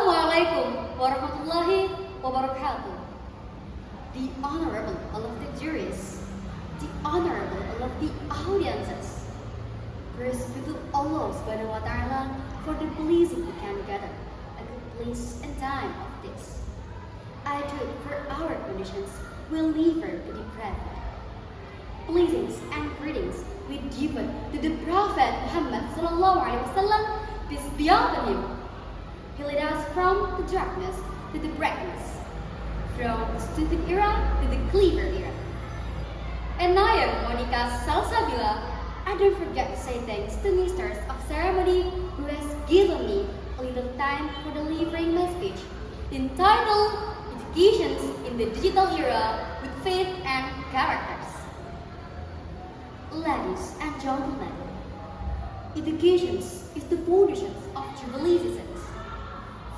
Assalamualaikum warahmatullahi wabarakatuh. The honorable all of the juries, the honorable all of the audiences. Praise be to Allah subhanahu wa ta'ala for the blessing we can gather a good place and time of this. I do for our conditions will never be deprived. Blessings and greetings we given to the Prophet Muhammad sallallahu alaihi wasallam, peace be upon him. He led us from the darkness to the brightness, from the stupid era to the clever era. And I am Monica Salsabila. I don't forget to say thanks to Masters of Ceremony who has given me a little time for delivering my speech entitled Educations in the Digital Era with Faith and Characters. Ladies and gentlemen, education is the foundation of civilizations.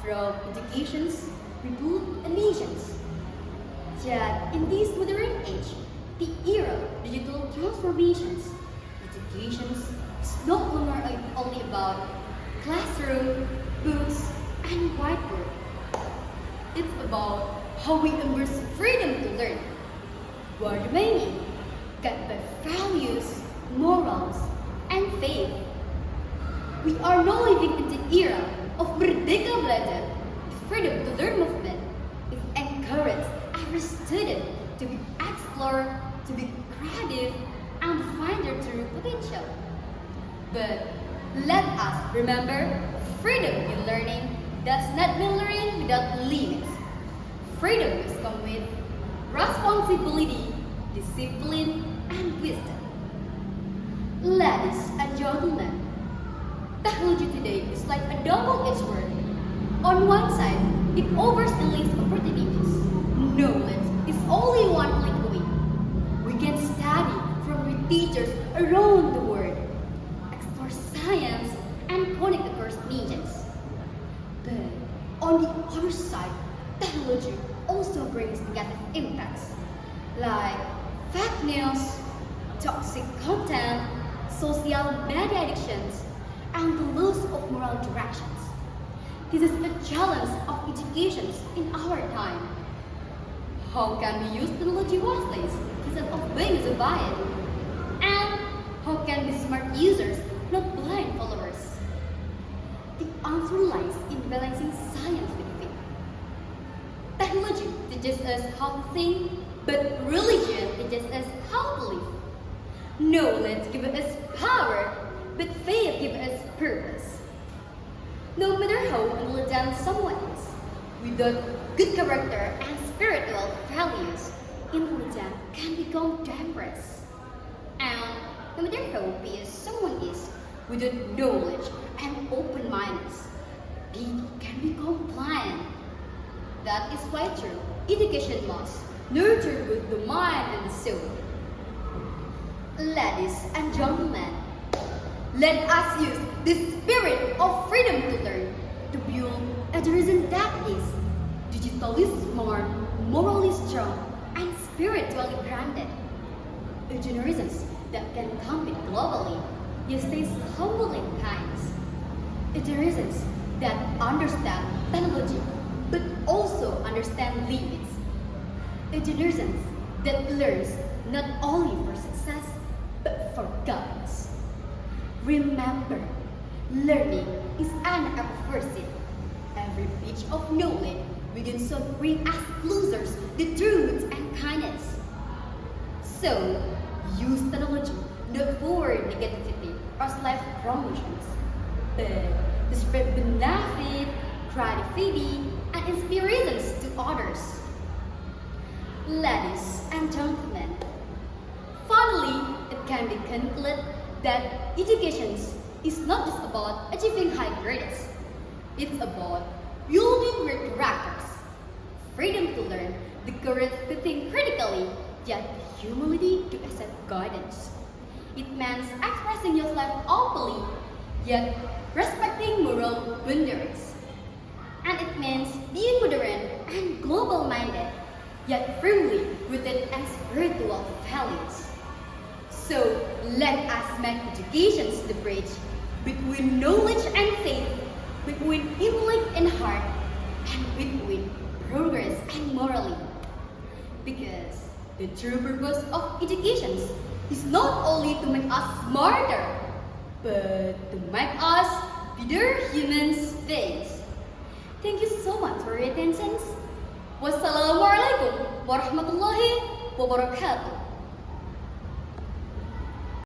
From educations, we build nations. Yet in this modern age, the era of digital transformations, education is no longer only about classroom, books, and whiteboard. It's about how we embrace freedom to learn. What do I mean? Guided by values, morals, and faith. We are now living in the era of Merdeka Belajar. The freedom to learn movement is encouraged every student to be explore, to be creative, and find their true potential. But let us remember, freedom in learning does not mean learning without limits. Freedom must come with responsibility, discipline, and wisdom. Ladies and gentlemen, technology today is like a double-edged sword. On one side, it offers endless opportunities. Knowledge is only one click away. We can study from with teachers around the world, explore science, and connect across nations. But on the other side, technology also brings negative impacts, like fake news, toxic content, social media addictions, and the loss of moral directions. This is a challenge of education in our time. How can we use technology wisely instead of being survived? And how can we be smart users, not blind followers? The answer lies in balancing science with faith. Technology teaches us how to think, but religion teaches us how to live. Knowledge gives us power, but faith gives us purpose. No matter how intelligent someone is, without good character and spiritual values, intelligence can become dangerous. And no matter how pious someone is, without knowledge and open-mindedness, people can become blind. That is why true education must nurture both the mind and the soul. Ladies and gentlemen, let us use the spirit of freedom to learn to build a generation that is digitally smart, morally strong, and spiritually grounded. A generation that can compete globally, yet stays humble and kind. A generation that understands technology, but also understands limits. A generation that learns not only for success, but for guidance. Remember, learning is an act of pursuit. Every pitch of knowledge we can soon bring us closer to truth and kindness. So, use technology not for negativity or self promotions, but to spread benefit, creativity, and inspirations to others. Ladies and gentlemen, finally, it can be concluded that education is not just about achieving high grades. It's about building great characters, freedom to learn, the courage to think critically, yet the humility to accept guidance. It means expressing yourself openly, yet respecting moral boundaries. And it means being modern and global-minded, yet firmly rooted in spiritual values. So let us make education the bridge between knowledge and faith, between intellect and heart, and between progress and morally. Because the true purpose of education is not only to make us smarter, but to make us better human beings. Thank you so much for your attention. Wassalamualaikum warahmatullahi wabarakatuh.